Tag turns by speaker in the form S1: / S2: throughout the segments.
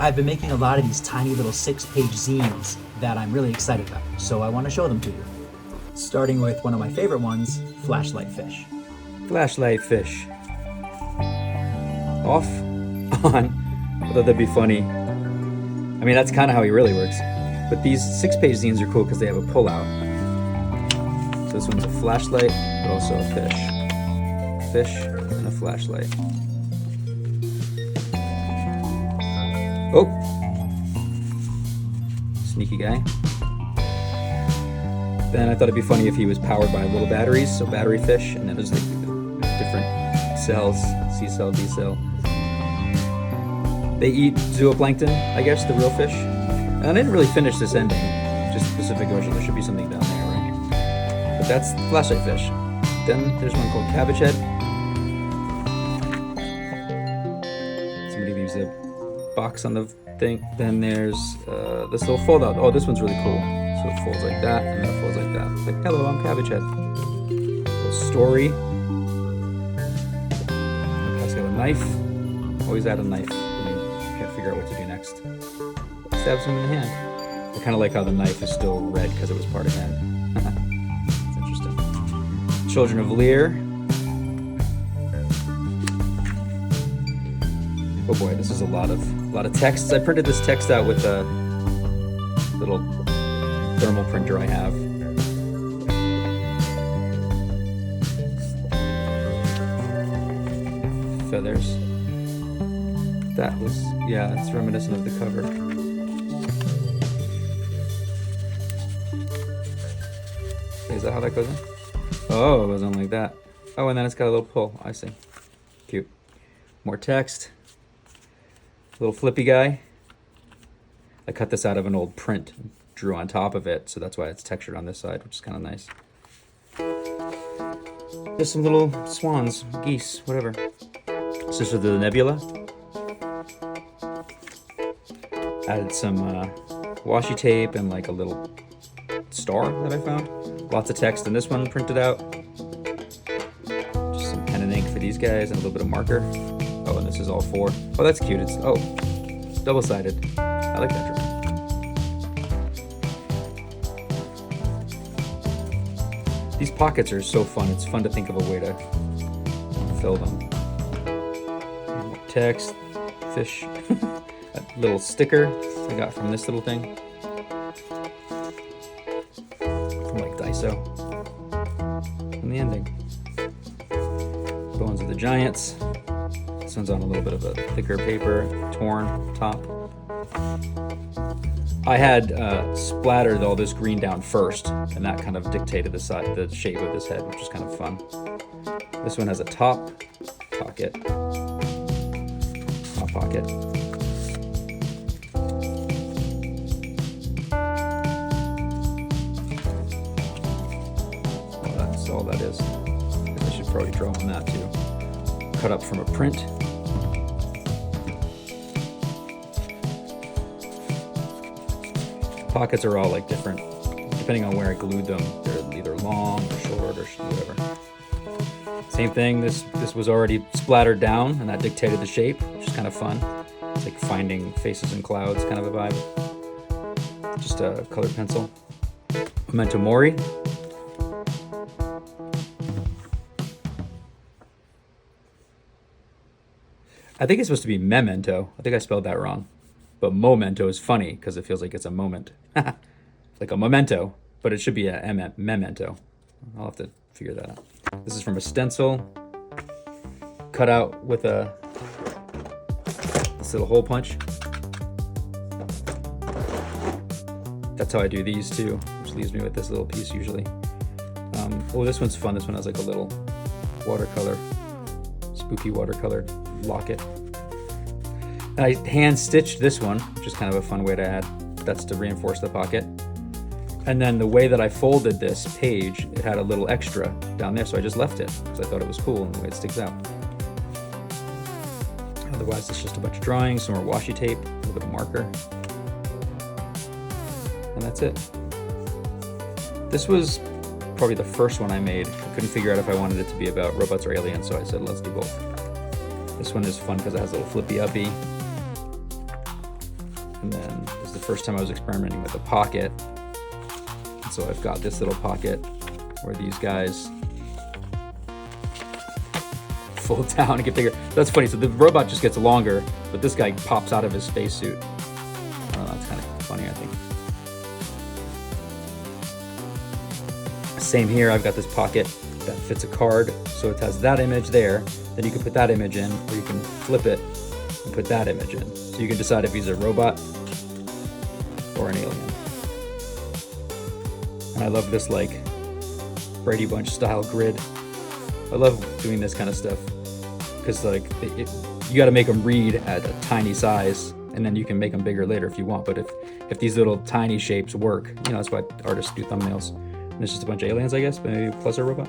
S1: I've been making a lot of these tiny little 6-page zines that I'm really excited about, so I want to show them to you. Starting with one of my favorite ones, Flashlight Fish.
S2: Flashlight fish. Off, on. I thought that'd be funny. I mean, that's kind of how he really works. But these 6-page zines are cool because they have a pull-out. So this one's a flashlight, but also a fish. Fish and a flashlight. Oh! Sneaky guy. Then I thought it'd be funny if he was powered by little batteries, so battery fish, and then there's like different cells, C cell, D cell. They eat zooplankton, I guess, the real fish. And I didn't really finish this ending, just Pacific Ocean. There should be something down there, right? But that's flashlight fish. Then there's one called Cabbagehead. Somebody leaves a box on the thing. Then there's this little fold out. Oh, this one's really cool. So it folds like that, and then it folds like that. It's like, hello, I'm Cabbagehead. Little story. It's got a knife. Always add a knife. Can't figure out what to do next. Stabs him in the hand. I kind of like how the knife is still red because it was part of him. It's interesting. Children of Lear. Oh boy, this is a lot of texts. I printed this text out with a little thermal printer I have. Feathers. That was, yeah, it's reminiscent of the cover. Is that how that goes in? Oh, it goes on like that. Oh, and then it's got a little pull. I see. Cute. More text. Little flippy guy. I cut this out of an old print, drew on top of it, so that's why it's textured on this side, which is kind of nice. There's some little swans, geese, whatever. This is the Nebula. Added some washi tape and like a little star that I found. Lots of text in this one printed out. Just some pen and ink for these guys and a little bit of marker. Oh, and this is all 4. Oh, that's cute. It's, oh, double-sided. I like that drawing. These pockets are so fun. It's fun to think of a way to fill them. Text, fish, a little sticker I got from this little thing. From like Daiso. And the ending. Bones of the Giants. This one's on a little bit of a thicker paper, torn top. I had splattered all this green down first, and that kind of dictated the shape of this head, which is kind of fun. This one has a top pocket. Top pocket. Well, that's all that is. I should probably draw on that too. Cut up from a print. Pockets are all like different, depending on where I glued them. They're either long or short or whatever. Same thing, this was already splattered down and that dictated the shape, which is kind of fun. It's like finding faces in clouds kind of a vibe. Just a colored pencil. Memento Mori. I think it's supposed to be memento. I think I spelled that wrong. But momento is funny because it feels like it's a moment. Like a memento, but it should be a memento. I'll have to figure that out. This is from a stencil cut out with this little hole punch. That's how I do these too, which leaves me with this little piece usually. Oh, this one's fun. This one has like a little watercolor, spooky watercolor locket. I hand stitched this one, which is kind of a fun way to add. That's to reinforce the pocket. And then the way that I folded this page, it had a little extra down there, so I just left it because I thought it was cool and the way it sticks out. Otherwise, it's just a bunch of drawings, some more washi tape, a little bit of marker. And that's it. This was probably the first one I made. I couldn't figure out if I wanted it to be about robots or aliens, so I said, let's do both. This one is fun because it has a little flippy uppy. And then this is the first time I was experimenting with a pocket. And so I've got this little pocket where these guys fold down and get bigger. That's funny. So the robot just gets longer, but this guy pops out of his spacesuit. I don't know, that's kind of funny, I think. Same here, I've got this pocket that fits a card, so it has that image there. Then you can put that image in, or you can flip it and put that image in. So you can decide if he's a robot or an alien. And I love this like Brady Bunch style grid. I love doing this kind of stuff because like you got to make them read at a tiny size, and then you can make them bigger later if you want. But if these little tiny shapes work, you know, that's why artists do thumbnails. And it's just a bunch of aliens, I guess, but maybe plus a robot.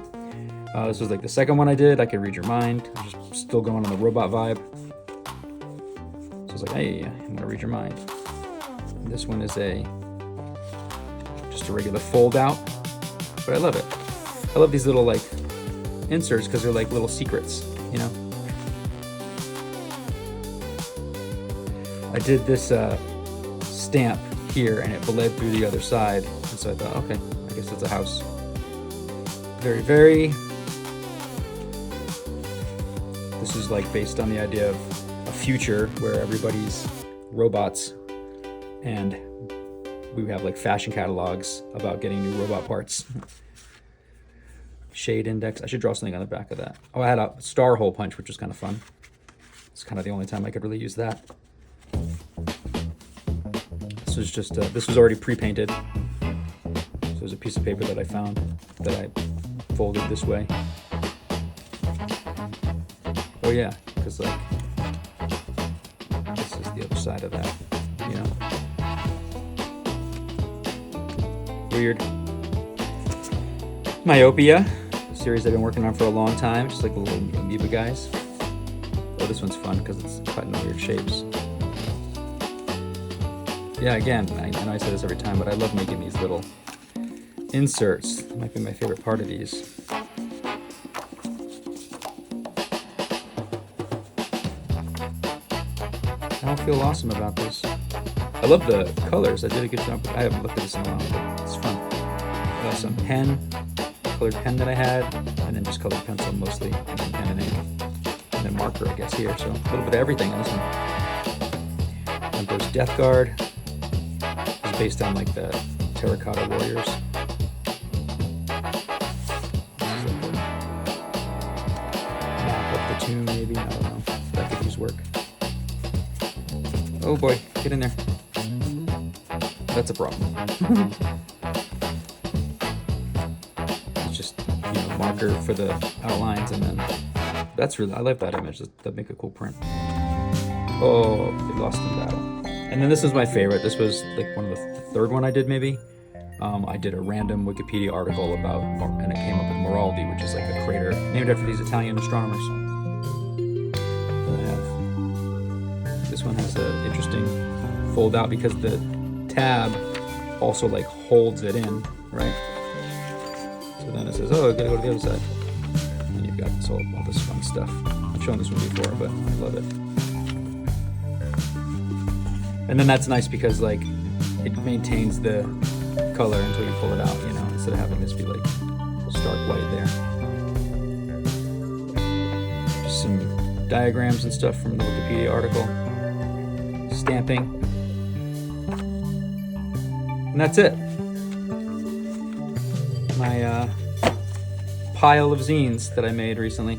S2: This was like the second one I did. I could read your mind. I was just still going on the robot vibe. So I was like, hey, I'm gonna read your mind. And this one is just a regular fold out, but I love it. I love these little like inserts because they're like little secrets, you know. I did this stamp here and it bled through the other side, and so I thought, okay, I guess it's a house. Very, very. This is like based on the idea of a future where everybody's robots, and we have like fashion catalogs about getting new robot parts. Shade index. I should draw something on the back of that. Oh, I had a star hole punch, which was kind of fun. It's kind of the only time I could really use that. This was just, this was already pre-painted. So there's a piece of paper that I found that I folded this way. Oh yeah, because like, this is the other side of that, you know. Weird. Myopia, a series I've been working on for a long time, just like the little amoeba guys. Oh, this one's fun because it's cut in weird shapes. Yeah, again, I know I say this every time, but I love making these little inserts. That might be my favorite part of these. I don't feel awesome about this. I love the colors. I did a good job. I haven't looked at this in a while, but it's fun. Some pen, colored pen that I had, and then just colored pencil mostly, and then pen and ink, and then marker, I guess, here. So a little bit of everything on this one. And there's Deathguard. It's based on like the terracotta warriors. This is like a map of the tomb, maybe. I don't know. That could use work. Oh boy, get in there. That's a problem. It's just, you know, marker for the outlines, and then that's really, I like that image. That'd make a cool print. Oh, they lost in battle. And then this is my favorite. This was like one of the third one I did, maybe. I did a random Wikipedia article about, and it came up with Maraldi, which is like a crater named after these Italian astronomers. This one has an interesting fold out because the tab also like holds it in, right? So then it says, oh, I gotta go to the other side. And you've got all this fun stuff. I've shown this one before, but I love it. And then that's nice because like it maintains the color until you pull it out, you know, instead of having this be like stark white there. Just some diagrams and stuff from the Wikipedia article. Stamping. And that's it. My pile of zines that I made recently.